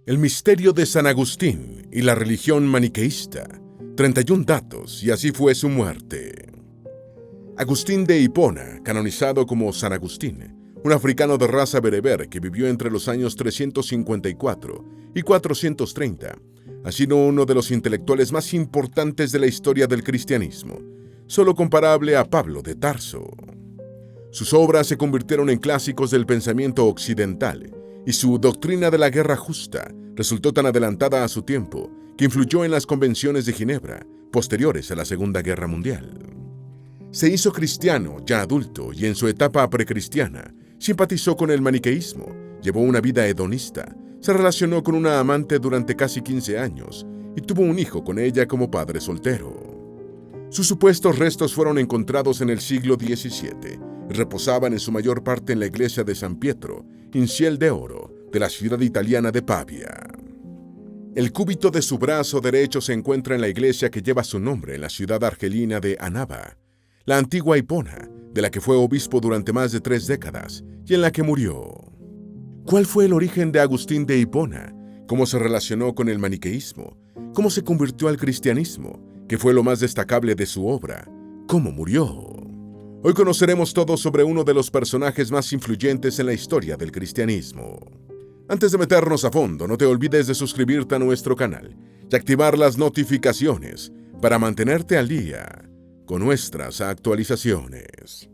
El misterio de San Agustín y la religión maniqueísta. 31 datos, y así fue su muerte. Agustín de Hipona, canonizado como San Agustín, un africano de raza bereber que vivió entre los años 354 y 430, ha sido uno de los intelectuales más importantes de la historia del cristianismo, solo comparable a Pablo de Tarso. Sus obras se convirtieron en clásicos del pensamiento occidental, y su doctrina de la guerra justa resultó tan adelantada a su tiempo que influyó en las convenciones de Ginebra, posteriores a la Segunda Guerra Mundial. Se hizo cristiano ya adulto y en su etapa precristiana simpatizó con el maniqueísmo, llevó una vida hedonista, se relacionó con una amante durante casi 15 años y tuvo un hijo con ella como padre soltero. Sus supuestos restos fueron encontrados en el siglo XVII y reposaban en su mayor parte en la iglesia de San Pietro, Inciel de Oro, de la ciudad italiana de Pavia. El cúbito de su brazo derecho se encuentra en la iglesia que lleva su nombre en la ciudad argelina de Annaba, la antigua Hipona, de la que fue obispo durante más de 3 décadas y en la que murió. ¿Cuál fue el origen de Agustín de Hipona? ¿Cómo se relacionó con el maniqueísmo? ¿Cómo se convirtió al cristianismo? ¿Qué fue lo más destacable de su obra? ¿Cómo murió? Hoy conoceremos todo sobre uno de los personajes más influyentes en la historia del cristianismo. Antes de meternos a fondo, no te olvides de suscribirte a nuestro canal y activar las notificaciones para mantenerte al día con nuestras actualizaciones.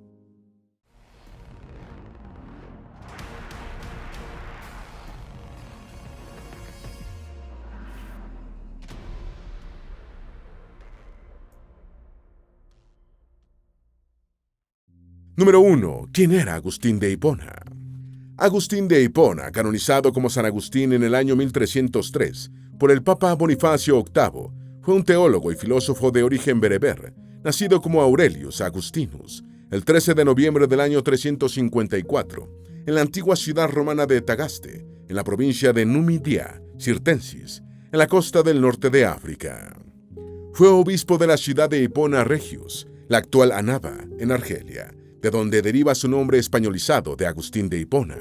Número 1. ¿Quién era Agustín de Hipona? Agustín de Hipona, canonizado como San Agustín en el año 1303 por el Papa Bonifacio VIII, fue un teólogo y filósofo de origen bereber, nacido como Aurelius Agustinus, el 13 de noviembre del año 354, en la antigua ciudad romana de Tagaste, en la provincia de Numidia Cirtensis, en la costa del norte de África. Fue obispo de la ciudad de Hipona Regius, la actual Annaba, en Argelia, de donde deriva su nombre españolizado de Agustín de Hipona.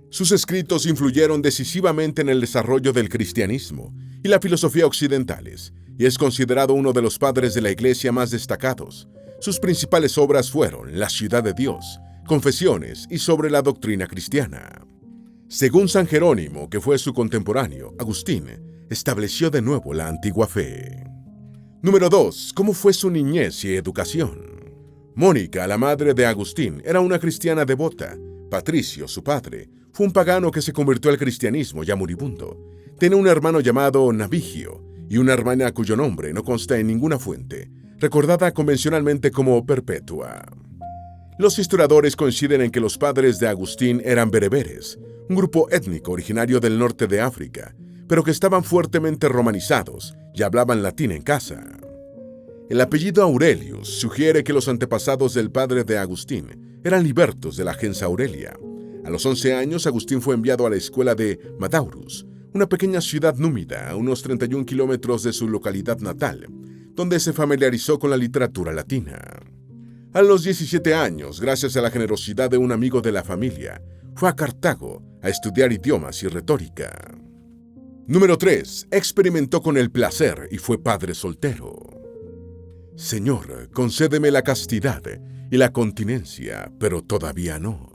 Sus escritos influyeron decisivamente en el desarrollo del cristianismo y la filosofía occidentales, y es considerado uno de los padres de la Iglesia más destacados. Sus principales obras fueron La ciudad de Dios, Confesiones y sobre la doctrina cristiana. Según San Jerónimo, que fue su contemporáneo, Agustín estableció de nuevo la antigua fe. Número 2. ¿Cómo fue su niñez y educación? Mónica, la madre de Agustín, era una cristiana devota. Patricio, su padre, fue un pagano que se convirtió al cristianismo ya moribundo. Tenía un hermano llamado Navigio y una hermana cuyo nombre no consta en ninguna fuente, recordada convencionalmente como Perpetua. Los historiadores coinciden en que los padres de Agustín eran bereberes, un grupo étnico originario del norte de África, pero que estaban fuertemente romanizados y hablaban latín en casa. El apellido Aurelius sugiere que los antepasados del padre de Agustín eran libertos de la gens Aurelia. A los 11 años, Agustín fue enviado a la escuela de Madaurus, una pequeña ciudad númida a unos 31 kilómetros de su localidad natal, donde se familiarizó con la literatura latina. A los 17 años, gracias a la generosidad de un amigo de la familia, fue a Cartago a estudiar idiomas y retórica. Número 3. Experimentó con el placer y fue padre soltero. Señor, concédeme la castidad y la continencia, pero todavía no.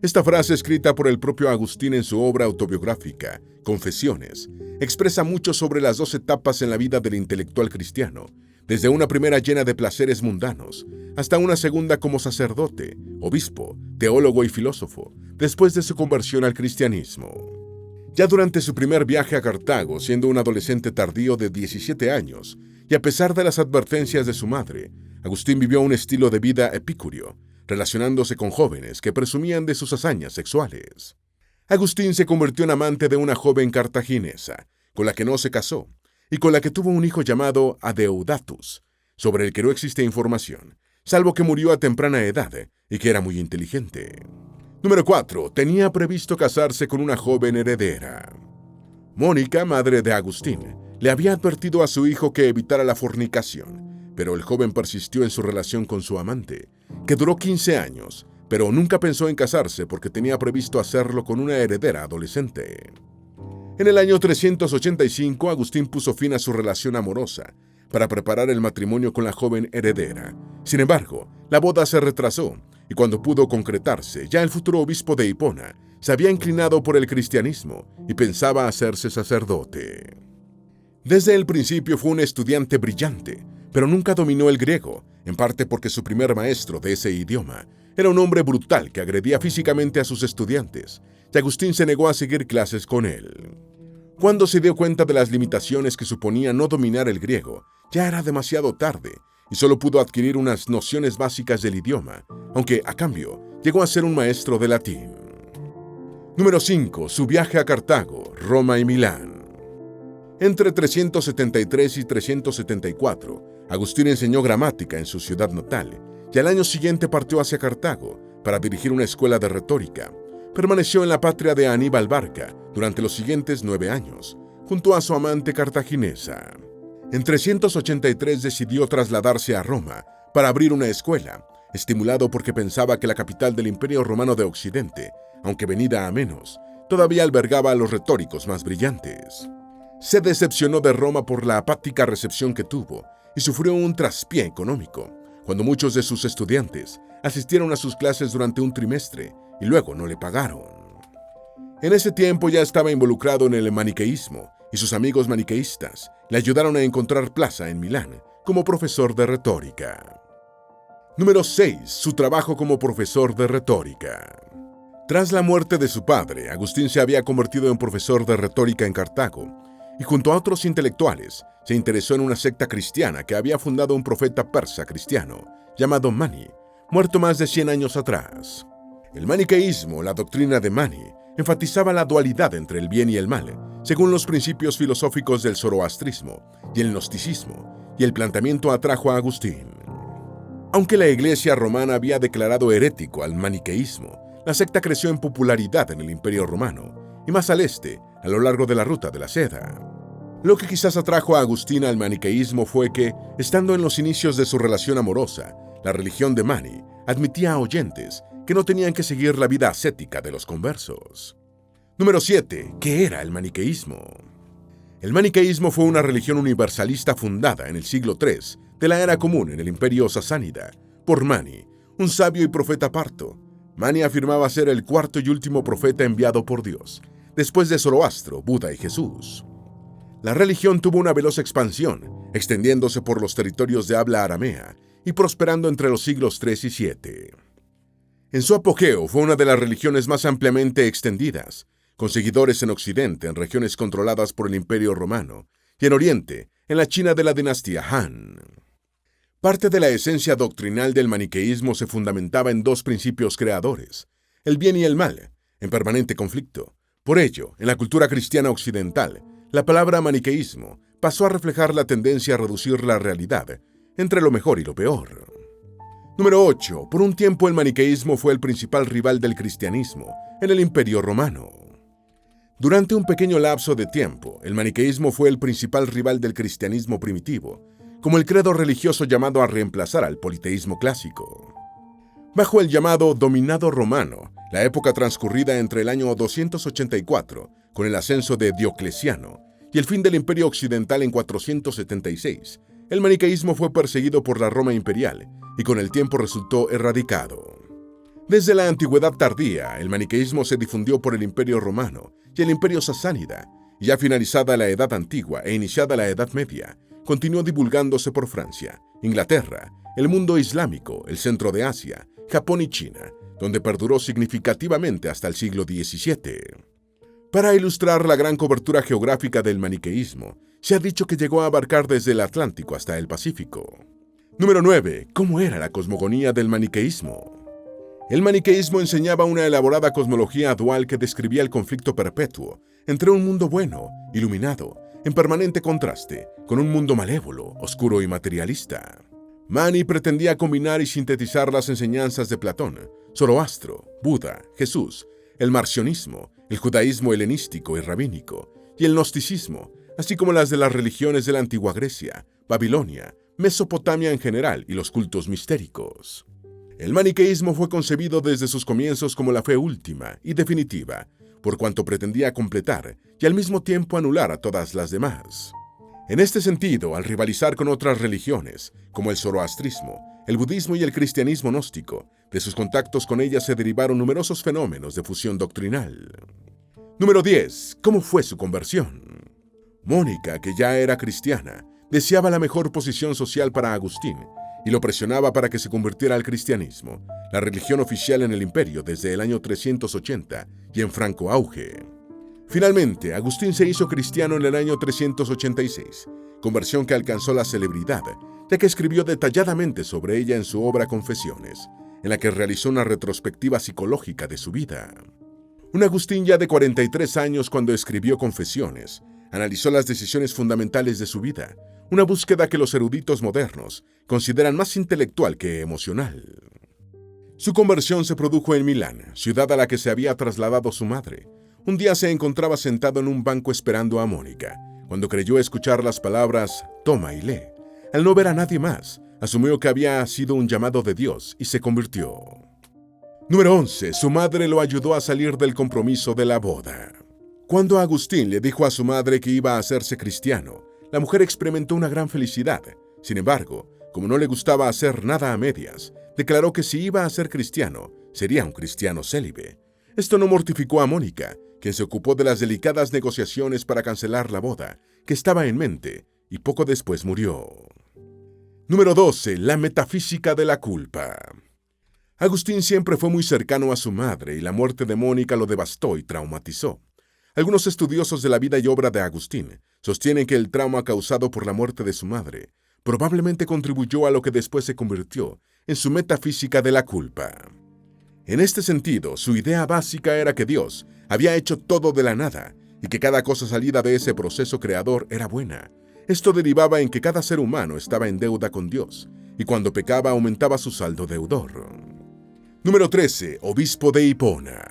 Esta frase, escrita por el propio Agustín en su obra autobiográfica, Confesiones, expresa mucho sobre las 2 etapas en la vida del intelectual cristiano, desde una primera llena de placeres mundanos, hasta una segunda como sacerdote, obispo, teólogo y filósofo, después de su conversión al cristianismo. Ya durante su primer viaje a Cartago, siendo un adolescente tardío de 17 años, y a pesar de las advertencias de su madre, Agustín vivió un estilo de vida epicúreo, relacionándose con jóvenes que presumían de sus hazañas sexuales. Agustín se convirtió en amante de una joven cartaginesa, con la que no se casó, y con la que tuvo un hijo llamado Adeudatus, sobre el que no existe información, salvo que murió a temprana edad y que era muy inteligente. Número 4. Tenía previsto casarse con una joven heredera. Mónica, madre de Agustín, le había advertido a su hijo que evitara la fornicación, pero el joven persistió en su relación con su amante, que duró 15 años, pero nunca pensó en casarse porque tenía previsto hacerlo con una heredera adolescente. En el año 385, Agustín puso fin a su relación amorosa para preparar el matrimonio con la joven heredera. Sin embargo, la boda se retrasó y cuando pudo concretarse, ya el futuro obispo de Hipona se había inclinado por el cristianismo y pensaba hacerse sacerdote. Desde el principio fue un estudiante brillante, pero nunca dominó el griego, en parte porque su primer maestro de ese idioma era un hombre brutal que agredía físicamente a sus estudiantes, y Agustín se negó a seguir clases con él. Cuando se dio cuenta de las limitaciones que suponía no dominar el griego, ya era demasiado tarde y solo pudo adquirir unas nociones básicas del idioma, aunque a cambio llegó a ser un maestro de latín. Número 5. Su viaje a Cartago, Roma y Milán. Entre 373 y 374, Agustín enseñó gramática en su ciudad natal y al año siguiente partió hacia Cartago para dirigir una escuela de retórica. Permaneció en la patria de Aníbal Barca durante los siguientes 9 años, junto a su amante cartaginesa. En 383 decidió trasladarse a Roma para abrir una escuela, estimulado porque pensaba que la capital del Imperio Romano de Occidente, aunque venida a menos, todavía albergaba a los retóricos más brillantes. Se decepcionó de Roma por la apática recepción que tuvo y sufrió un traspié económico, cuando muchos de sus estudiantes asistieron a sus clases durante un trimestre y luego no le pagaron. En ese tiempo ya estaba involucrado en el maniqueísmo y sus amigos maniqueístas le ayudaron a encontrar plaza en Milán como profesor de retórica. Número 6. Su trabajo como profesor de retórica. Tras la muerte de su padre, Agustín se había convertido en profesor de retórica en Cartago y junto a otros intelectuales se interesó en una secta cristiana que había fundado un profeta persa cristiano llamado Mani, muerto más de 100 años atrás. El maniqueísmo, la doctrina de Mani, enfatizaba la dualidad entre el bien y el mal, según los principios filosóficos del zoroastrismo y el gnosticismo, y el planteamiento atrajo a Agustín. Aunque la Iglesia romana había declarado herético al maniqueísmo, la secta creció en popularidad en el Imperio Romano y más al este, a lo largo de la Ruta de la Seda. Lo que quizás atrajo a Agustín al maniqueísmo fue que, estando en los inicios de su relación amorosa, la religión de Mani admitía a oyentes que no tenían que seguir la vida ascética de los conversos. Número 7. ¿Qué era el maniqueísmo? El maniqueísmo fue una religión universalista fundada en el siglo III de la Era Común en el Imperio Sasánida por Mani, un sabio y profeta parto. Mani afirmaba ser el cuarto y último profeta enviado por Dios, después de Zoroastro, Buda y Jesús. La religión tuvo una veloz expansión, extendiéndose por los territorios de habla aramea y prosperando entre los siglos III y VII. En su apogeo fue una de las religiones más ampliamente extendidas, con seguidores en Occidente, en regiones controladas por el Imperio Romano, y en Oriente, en la China de la dinastía Han. Parte de la esencia doctrinal del maniqueísmo se fundamentaba en 2 principios creadores, el bien y el mal, en permanente conflicto. Por ello, en la cultura cristiana occidental, la palabra maniqueísmo pasó a reflejar la tendencia a reducir la realidad entre lo mejor y lo peor. Número 8. Por un tiempo el maniqueísmo fue el principal rival del cristianismo en el Imperio Romano. Durante un pequeño lapso de tiempo, el maniqueísmo fue el principal rival del cristianismo primitivo, como el credo religioso llamado a reemplazar al politeísmo clásico. Bajo el llamado dominado romano, la época transcurrida entre el año 284, con el ascenso de Diocleciano, y el fin del Imperio Occidental en 476, el maniqueísmo fue perseguido por la Roma imperial y con el tiempo resultó erradicado. Desde la antigüedad tardía, el maniqueísmo se difundió por el Imperio Romano y el Imperio Sasánida, y ya finalizada la Edad Antigua e iniciada la Edad Media, continuó divulgándose por Francia, Inglaterra, el mundo islámico, el centro de Asia, Japón y China, donde perduró significativamente hasta el siglo XVII. Para ilustrar la gran cobertura geográfica del maniqueísmo, se ha dicho que llegó a abarcar desde el Atlántico hasta el Pacífico. Número 9. ¿Cómo era la cosmogonía del maniqueísmo? El maniqueísmo enseñaba una elaborada cosmología dual que describía el conflicto perpetuo entre un mundo bueno, iluminado, en permanente contraste, con un mundo malévolo, oscuro y materialista. Mani pretendía combinar y sintetizar las enseñanzas de Platón, Zoroastro, Buda, Jesús, el marcionismo, el judaísmo helenístico y rabínico, y el gnosticismo, así como las de las religiones de la antigua Grecia, Babilonia, Mesopotamia en general y los cultos mistéricos. El maniqueísmo fue concebido desde sus comienzos como la fe última y definitiva, por cuanto pretendía completar y al mismo tiempo anular a todas las demás. En este sentido, al rivalizar con otras religiones, como el zoroastrismo, el budismo y el cristianismo gnóstico, de sus contactos con ellas se derivaron numerosos fenómenos de fusión doctrinal. Número 10. ¿Cómo fue su conversión? Mónica, que ya era cristiana, deseaba la mejor posición social para Agustín y lo presionaba para que se convirtiera al cristianismo, la religión oficial en el imperio desde el año 380 y en franco auge. Finalmente, Agustín se hizo cristiano en el año 386, conversión que alcanzó la celebridad, ya que escribió detalladamente sobre ella en su obra Confesiones, en la que realizó una retrospectiva psicológica de su vida. Un Agustín ya de 43 años cuando escribió Confesiones, analizó las decisiones fundamentales de su vida, una búsqueda que los eruditos modernos consideran más intelectual que emocional. Su conversión se produjo en Milán, ciudad a la que se había trasladado su madre. Un día se encontraba sentado en un banco esperando a Mónica, cuando creyó escuchar las palabras «toma y lee». Al no ver a nadie más, asumió que había sido un llamado de Dios y se convirtió. Número 11. Su madre lo ayudó a salir del compromiso de la boda. Cuando Agustín le dijo a su madre que iba a hacerse cristiano, la mujer experimentó una gran felicidad. Sin embargo, como no le gustaba hacer nada a medias, declaró que si iba a ser cristiano, sería un cristiano célibe. Esto no mortificó a Mónica, quien se ocupó de las delicadas negociaciones para cancelar la boda, que estaba en mente, y poco después murió. Número 12. La metafísica de la culpa. Agustín siempre fue muy cercano a su madre y la muerte de Mónica lo devastó y traumatizó. Algunos estudiosos de la vida y obra de Agustín sostienen que el trauma causado por la muerte de su madre probablemente contribuyó a lo que después se convirtió en su metafísica de la culpa. En este sentido, su idea básica era que Dios había hecho todo de la nada y que cada cosa salida de ese proceso creador era buena. Esto derivaba en que cada ser humano estaba en deuda con Dios y cuando pecaba aumentaba su saldo deudor. Número 13. Obispo de Hipona.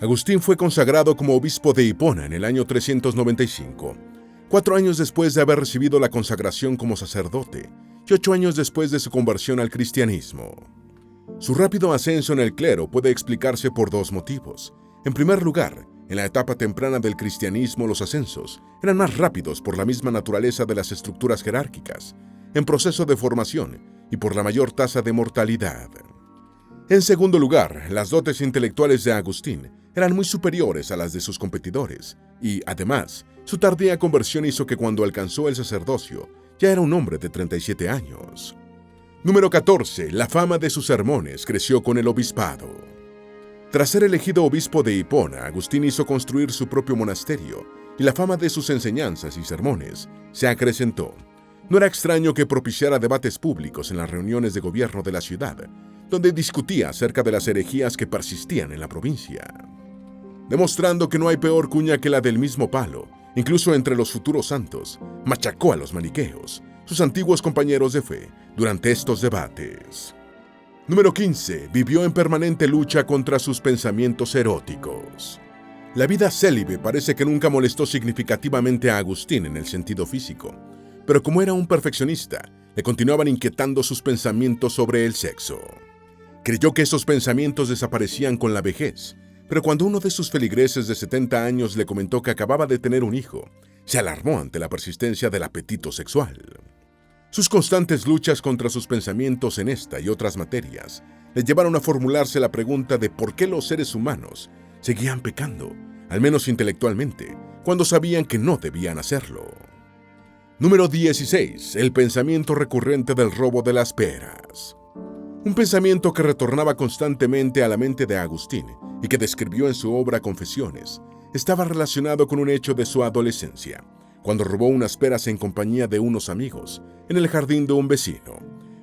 Agustín fue consagrado como obispo de Hipona en el año 395, 4 años después de haber recibido la consagración como sacerdote y 8 años después de su conversión al cristianismo. Su rápido ascenso en el clero puede explicarse por 2 motivos. En primer lugar, en la etapa temprana del cristianismo los ascensos eran más rápidos por la misma naturaleza de las estructuras jerárquicas, en proceso de formación y por la mayor tasa de mortalidad. En segundo lugar, las dotes intelectuales de Agustín eran muy superiores a las de sus competidores y, además, su tardía conversión hizo que cuando alcanzó el sacerdocio ya era un hombre de 37 años. Número 14. La fama de sus sermones creció con el obispado. Tras ser elegido obispo de Hipona, Agustín hizo construir su propio monasterio y la fama de sus enseñanzas y sermones se acrecentó. No era extraño que propiciara debates públicos en las reuniones de gobierno de la ciudad, donde discutía acerca de las herejías que persistían en la provincia. Demostrando que no hay peor cuña que la del mismo palo, incluso entre los futuros santos, machacó a los maniqueos, sus antiguos compañeros de fe, durante estos debates. Número 15. Vivió en permanente lucha contra sus pensamientos eróticos. La vida célibe parece que nunca molestó significativamente a Agustín en el sentido físico, pero como era un perfeccionista, le continuaban inquietando sus pensamientos sobre el sexo. Creyó que esos pensamientos desaparecían con la vejez, pero cuando uno de sus feligreses de 70 años le comentó que acababa de tener un hijo, se alarmó ante la persistencia del apetito sexual. Sus constantes luchas contra sus pensamientos en esta y otras materias le llevaron a formularse la pregunta de por qué los seres humanos seguían pecando, al menos intelectualmente, cuando sabían que no debían hacerlo. Número 16. El pensamiento recurrente del robo de las peras. Un pensamiento que retornaba constantemente a la mente de Agustín y que describió en su obra Confesiones, estaba relacionado con un hecho de su adolescencia, cuando robó unas peras en compañía de unos amigos en el jardín de un vecino.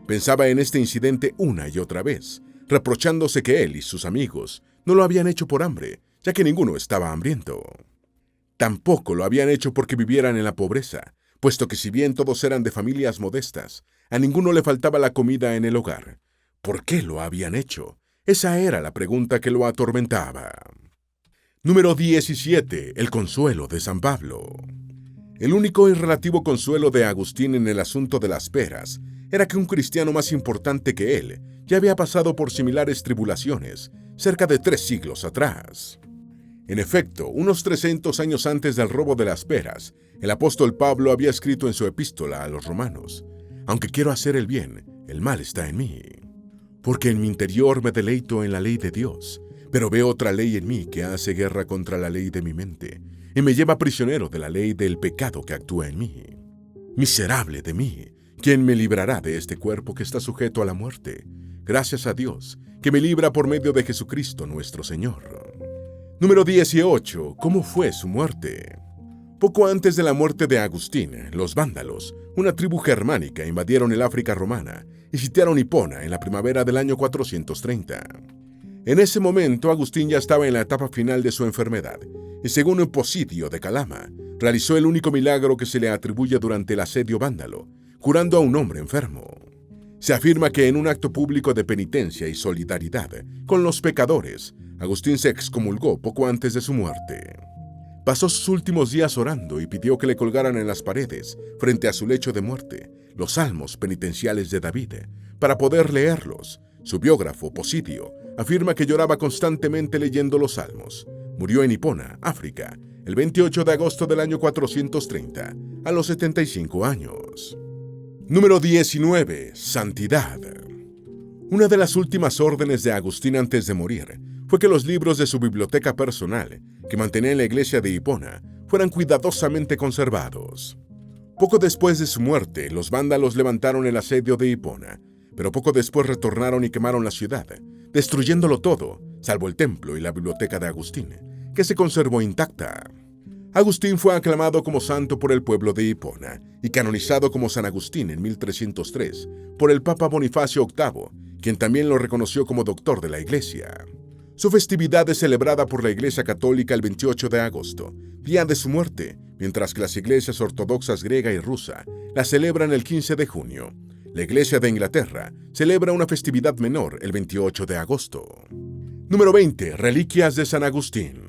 Pensaba en este incidente una y otra vez, reprochándose que él y sus amigos no lo habían hecho por hambre, ya que ninguno estaba hambriento. Tampoco lo habían hecho porque vivieran en la pobreza, puesto que si bien todos eran de familias modestas, a ninguno le faltaba la comida en el hogar. ¿Por qué lo habían hecho? Esa era la pregunta que lo atormentaba. Número 17. El consuelo de San Pablo. El único y relativo consuelo de Agustín en el asunto de las peras era que un cristiano más importante que él ya había pasado por similares tribulaciones cerca de 3 siglos atrás. En efecto, unos 300 años antes del robo de las peras, el apóstol Pablo había escrito en su epístola a los romanos: aunque quiero hacer el bien, el mal está en mí. Porque en mi interior me deleito en la ley de Dios, pero veo otra ley en mí que hace guerra contra la ley de mi mente, y me lleva prisionero de la ley del pecado que actúa en mí. Miserable de mí, ¿quién me librará de este cuerpo que está sujeto a la muerte? Gracias a Dios, que me libra por medio de Jesucristo nuestro Señor. Número 18. ¿Cómo fue su muerte? Poco antes de la muerte de Agustín, los vándalos, una tribu germánica, invadieron el África romana y sitiaron Hipona en la primavera del año 430. En ese momento, Agustín ya estaba en la etapa final de su enfermedad, y según Posidio de Calama, realizó el único milagro que se le atribuye durante el asedio vándalo, curando a un hombre enfermo. Se afirma que en un acto público de penitencia y solidaridad con los pecadores, Agustín se excomulgó poco antes de su muerte. Pasó sus últimos días orando y pidió que le colgaran en las paredes, frente a su lecho de muerte, los salmos penitenciales de David, para poder leerlos. Su biógrafo, Posidio, afirma que lloraba constantemente leyendo los salmos. Murió en Hipona, África, el 28 de agosto del año 430, a los 75 años. Número 19. Santidad. Una de las últimas órdenes de Agustín antes de morir fue que los libros de su biblioteca personal, que mantenía en la iglesia de Hipona, fueran cuidadosamente conservados. Poco después de su muerte, los vándalos levantaron el asedio de Hipona, pero poco después retornaron y quemaron la ciudad, destruyéndolo todo, salvo el templo y la biblioteca de Agustín, que se conservó intacta. Agustín fue aclamado como santo por el pueblo de Hipona y canonizado como San Agustín en 1303 por el Papa Bonifacio VIII, quien también lo reconoció como doctor de la Iglesia. Su festividad es celebrada por la Iglesia Católica el 28 de agosto, día de su muerte, mientras que las iglesias ortodoxas griega y rusa la celebran el 15 de junio. La Iglesia de Inglaterra celebra una festividad menor el 28 de agosto. Número 20. Reliquias de San Agustín.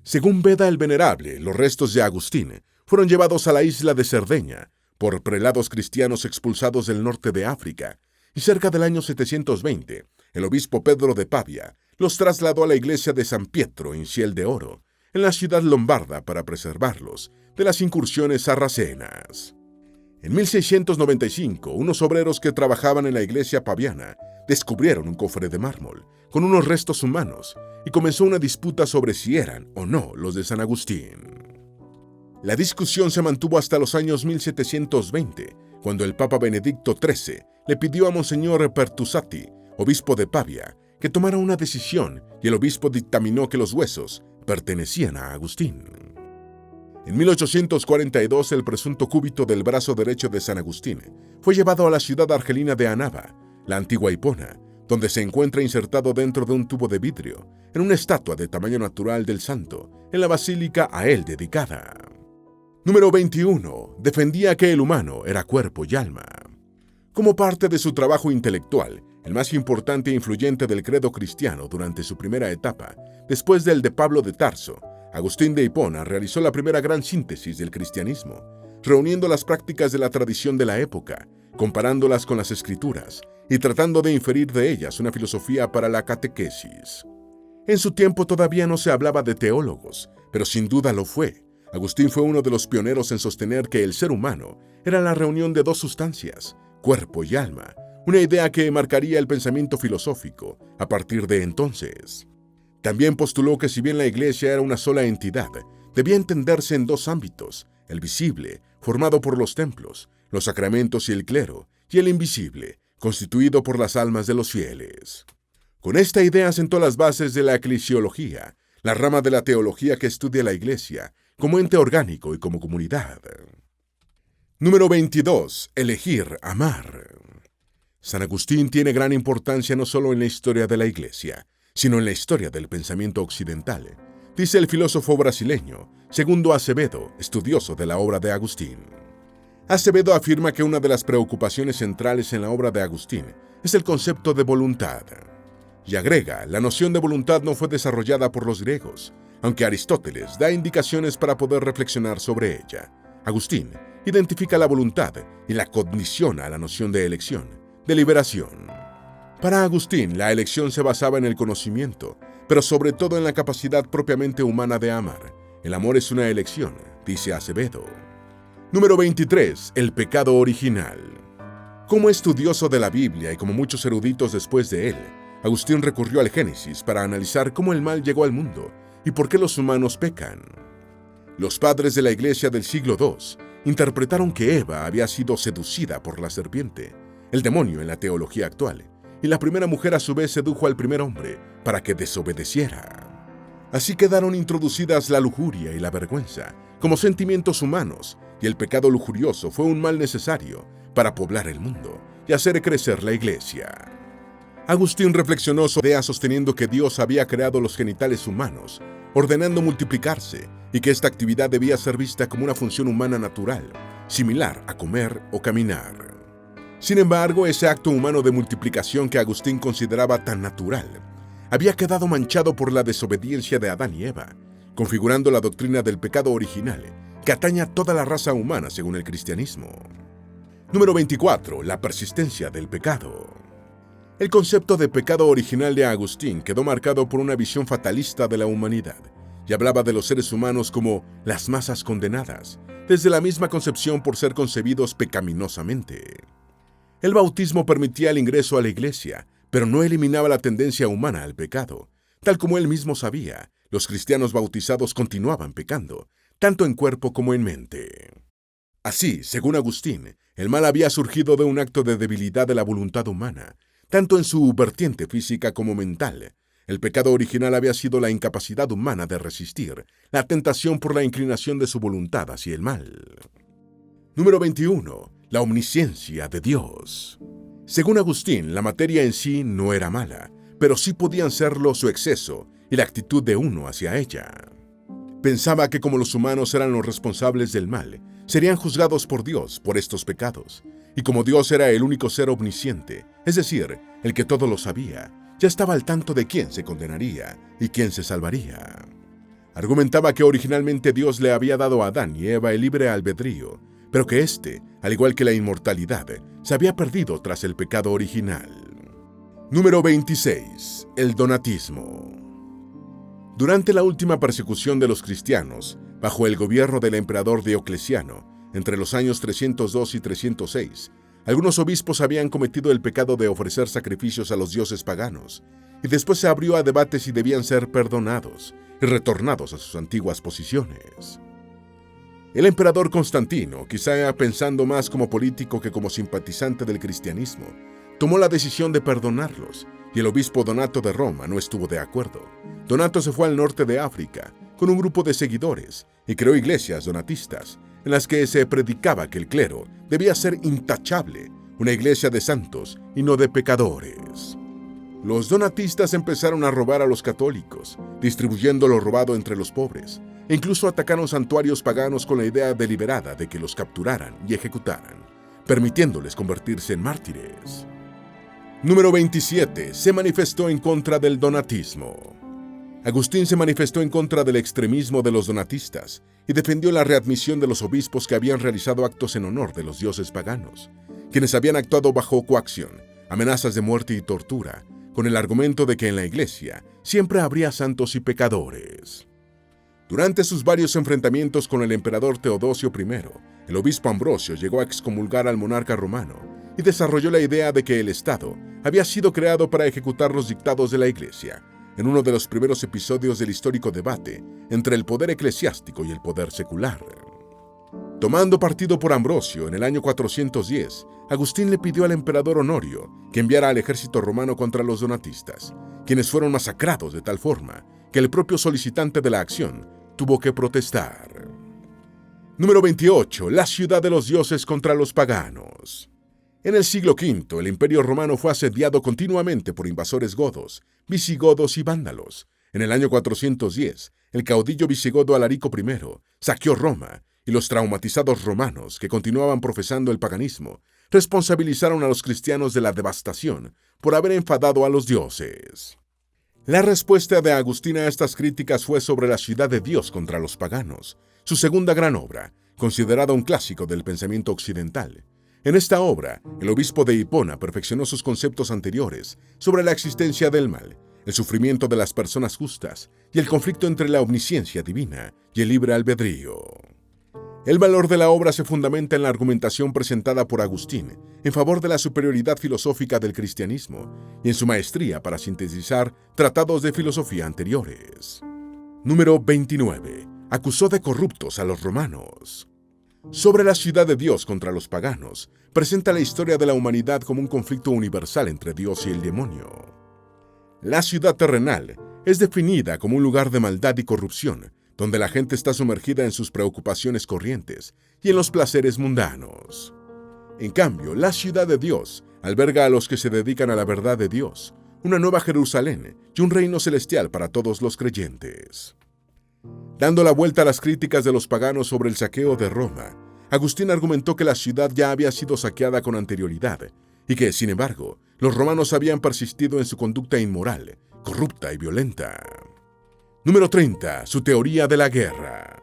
Según Beda el Venerable, los restos de Agustín fueron llevados a la isla de Cerdeña por prelados cristianos expulsados del norte de África, y cerca del año 720, el obispo Pedro de Pavia los trasladó a la iglesia de San Pietro in Ciel de Oro, en la ciudad lombarda, para preservarlos de las incursiones sarracenas. En 1695, unos obreros que trabajaban en la iglesia paviana descubrieron un cofre de mármol con unos restos humanos y comenzó una disputa sobre si eran o no los de San Agustín. La discusión se mantuvo hasta los años 1720, cuando el Papa Benedicto XIII le pidió a Monseñor Pertusati, obispo de Pavia, que tomara una decisión, y el obispo dictaminó que los huesos pertenecían a Agustín. En 1842, el presunto cúbito del brazo derecho de San Agustín fue llevado a la ciudad argelina de Annaba, la antigua Hipona, donde se encuentra insertado dentro de un tubo de vidrio, en una estatua de tamaño natural del santo, en la basílica a él dedicada. Número 21. Defendía que el humano era cuerpo y alma. Como parte de su trabajo intelectual, el más importante e influyente del credo cristiano durante su primera etapa, después del de Pablo de Tarso, Agustín de Hipona realizó la primera gran síntesis del cristianismo, reuniendo las prácticas de la tradición de la época, comparándolas con las escrituras y tratando de inferir de ellas una filosofía para la catequesis. En su tiempo todavía no se hablaba de teólogos, pero sin duda lo fue. Agustín fue uno de los pioneros en sostener que el ser humano era la reunión de dos sustancias, cuerpo y alma, una idea que marcaría el pensamiento filosófico a partir de entonces. También postuló que si bien la Iglesia era una sola entidad, debía entenderse en dos ámbitos: el visible, formado por los templos, los sacramentos y el clero, y el invisible, constituido por las almas de los fieles. Con esta idea sentó las bases de la eclesiología, la rama de la teología que estudia la Iglesia como ente orgánico y como comunidad. Número 22. Elegir amar. San Agustín tiene gran importancia no solo en la historia de la Iglesia, sino en la historia del pensamiento occidental, dice el filósofo brasileño Segundo Acevedo, estudioso de la obra de Agustín. Acevedo afirma que una de las preocupaciones centrales en la obra de Agustín es el concepto de voluntad. Y agrega, la noción de voluntad no fue desarrollada por los griegos, aunque Aristóteles da indicaciones para poder reflexionar sobre ella. Agustín identifica la voluntad y la condiciona a la noción de elección, de liberación. Para Agustín, la elección se basaba en el conocimiento, pero sobre todo en la capacidad propiamente humana de amar. El amor es una elección, dice Acevedo. Número 23. El pecado original. Como estudioso de la Biblia y como muchos eruditos después de él, Agustín recurrió al Génesis para analizar cómo el mal llegó al mundo y por qué los humanos pecan. Los padres de la Iglesia del siglo II interpretaron que Eva había sido seducida por la serpiente, el demonio en la teología actual, y la primera mujer a su vez sedujo al primer hombre para que desobedeciera. Así quedaron introducidas la lujuria y la vergüenza como sentimientos humanos, y el pecado lujurioso fue un mal necesario para poblar el mundo y hacer crecer la Iglesia. Agustín reflexionó sobre ella sosteniendo que Dios había creado los genitales humanos, ordenando multiplicarse, y que esta actividad debía ser vista como una función humana natural, similar a comer o caminar. Sin embargo, ese acto humano de multiplicación que Agustín consideraba tan natural, había quedado manchado por la desobediencia de Adán y Eva, configurando la doctrina del pecado original, que atañe a toda la raza humana según el cristianismo. Número 24. La persistencia del pecado. El concepto de pecado original de Agustín quedó marcado por una visión fatalista de la humanidad, y hablaba de los seres humanos como las masas condenadas, desde la misma concepción por ser concebidos pecaminosamente. El bautismo permitía el ingreso a la Iglesia, pero no eliminaba la tendencia humana al pecado. Tal como él mismo sabía, los cristianos bautizados continuaban pecando, tanto en cuerpo como en mente. Así, según Agustín, el mal había surgido de un acto de debilidad de la voluntad humana, tanto en su vertiente física como mental. El pecado original había sido la incapacidad humana de resistir la tentación por la inclinación de su voluntad hacia el mal. Número 21. La omnisciencia de Dios. Según Agustín, la materia en sí no era mala, pero sí podían serlo su exceso y la actitud de uno hacia ella. Pensaba que como los humanos eran los responsables del mal, serían juzgados por Dios por estos pecados, y como Dios era el único ser omnisciente, es decir, el que todo lo sabía, ya estaba al tanto de quién se condenaría y quién se salvaría. Argumentaba que originalmente Dios le había dado a Adán y Eva el libre albedrío, pero que éste, al igual que la inmortalidad, se había perdido tras el pecado original. Número 26. El donatismo. Durante la última persecución de los cristianos, bajo el gobierno del emperador Diocleciano, entre los años 302 y 306, algunos obispos habían cometido el pecado de ofrecer sacrificios a los dioses paganos, y después se abrió a debates si debían ser perdonados y retornados a sus antiguas posiciones. El emperador Constantino, quizá pensando más como político que como simpatizante del cristianismo, tomó la decisión de perdonarlos, y el obispo Donato de Roma no estuvo de acuerdo. Donato se fue al norte de África con un grupo de seguidores y creó iglesias donatistas, en las que se predicaba que el clero debía ser intachable, una iglesia de santos y no de pecadores. Los donatistas empezaron a robar a los católicos, distribuyendo lo robado entre los pobres, e incluso atacaron santuarios paganos con la idea deliberada de que los capturaran y ejecutaran, permitiéndoles convertirse en mártires. Número 27. Se manifestó en contra del donatismo. Agustín se manifestó en contra del extremismo de los donatistas y defendió la readmisión de los obispos que habían realizado actos en honor de los dioses paganos, quienes habían actuado bajo coacción, amenazas de muerte y tortura, con el argumento de que en la Iglesia siempre habría santos y pecadores. Durante sus varios enfrentamientos con el emperador Teodosio I, el obispo Ambrosio llegó a excomulgar al monarca romano y desarrolló la idea de que el Estado había sido creado para ejecutar los dictados de la Iglesia, en uno de los primeros episodios del histórico debate entre el poder eclesiástico y el poder secular. Tomando partido por Ambrosio en el año 410, Agustín le pidió al emperador Honorio que enviara al ejército romano contra los donatistas, quienes fueron masacrados de tal forma que el propio solicitante de la acción tuvo que protestar. Número 28. La ciudad de los dioses contra los paganos. En el siglo V, el Imperio Romano fue asediado continuamente por invasores godos, visigodos y vándalos. En el año 410, el caudillo visigodo Alarico I saqueó Roma, y los traumatizados romanos, que continuaban profesando el paganismo, responsabilizaron a los cristianos de la devastación por haber enfadado a los dioses. La respuesta de Agustín a estas críticas fue sobre la ciudad de Dios contra los paganos, su segunda gran obra, considerada un clásico del pensamiento occidental. En esta obra, el obispo de Hipona perfeccionó sus conceptos anteriores sobre la existencia del mal, el sufrimiento de las personas justas y el conflicto entre la omnisciencia divina y el libre albedrío. El valor de la obra se fundamenta en la argumentación presentada por Agustín en favor de la superioridad filosófica del cristianismo y en su maestría para sintetizar tratados de filosofía anteriores. Número 29. Acusó de corruptos a los romanos. Sobre la ciudad de Dios contra los paganos, presenta la historia de la humanidad como un conflicto universal entre Dios y el demonio. La ciudad terrenal es definida como un lugar de maldad y corrupción, donde la gente está sumergida en sus preocupaciones corrientes y en los placeres mundanos. En cambio, la ciudad de Dios alberga a los que se dedican a la verdad de Dios, una nueva Jerusalén y un reino celestial para todos los creyentes. Dando la vuelta a las críticas de los paganos sobre el saqueo de Roma, Agustín argumentó que la ciudad ya había sido saqueada con anterioridad y que, sin embargo, los romanos habían persistido en su conducta inmoral, corrupta y violenta. Número 30. Su teoría de la guerra.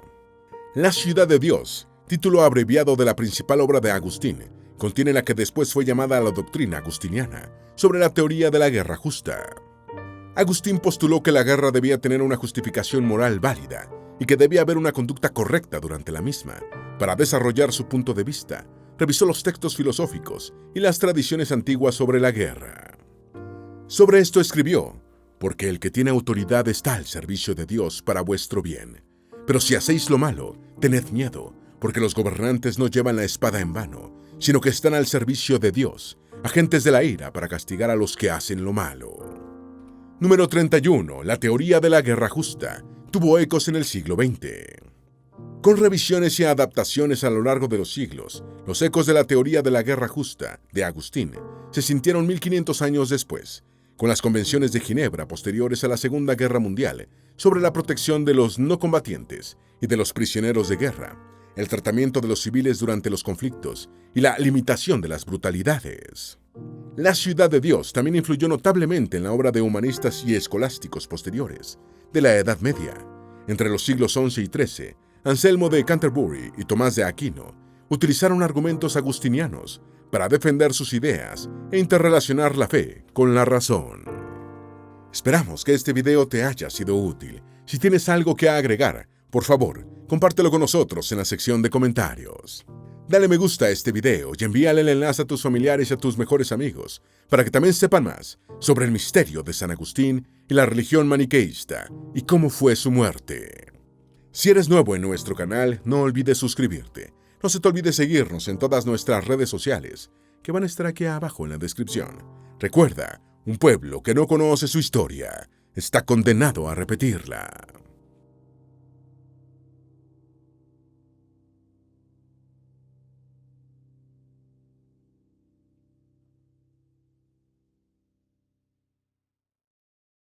La ciudad de Dios, título abreviado de la principal obra de Agustín, contiene la que después fue llamada la doctrina agustiniana sobre la teoría de la guerra justa. Agustín postuló que la guerra debía tener una justificación moral válida y que debía haber una conducta correcta durante la misma. Para desarrollar su punto de vista, revisó los textos filosóficos y las tradiciones antiguas sobre la guerra. Sobre esto escribió: porque el que tiene autoridad está al servicio de Dios para vuestro bien. Pero si hacéis lo malo, tened miedo, porque los gobernantes no llevan la espada en vano, sino que están al servicio de Dios, agentes de la ira para castigar a los que hacen lo malo. Número 31. La teoría de la guerra justa tuvo ecos en el siglo XX. Con revisiones y adaptaciones a lo largo de los siglos, los ecos de la teoría de la guerra justa de Agustín se sintieron 1500 años después, con las convenciones de Ginebra posteriores a la Segunda Guerra Mundial sobre la protección de los no combatientes y de los prisioneros de guerra, el tratamiento de los civiles durante los conflictos y la limitación de las brutalidades. La ciudad de Dios también influyó notablemente en la obra de humanistas y escolásticos posteriores de la Edad Media. Entre los siglos XI y XIII, Anselmo de Canterbury y Tomás de Aquino utilizaron argumentos agustinianos para defender sus ideas e interrelacionar la fe con la razón. Esperamos que este video te haya sido útil. Si tienes algo que agregar, por favor, compártelo con nosotros en la sección de comentarios. Dale me gusta a este video y envíale el enlace a tus familiares y a tus mejores amigos para que también sepan más sobre el misterio de San Agustín y la religión maniqueísta y cómo fue su muerte. Si eres nuevo en nuestro canal, no olvides suscribirte. No se te olvide seguirnos en todas nuestras redes sociales, que van a estar aquí abajo en la descripción. Recuerda, un pueblo que no conoce su historia está condenado a repetirla.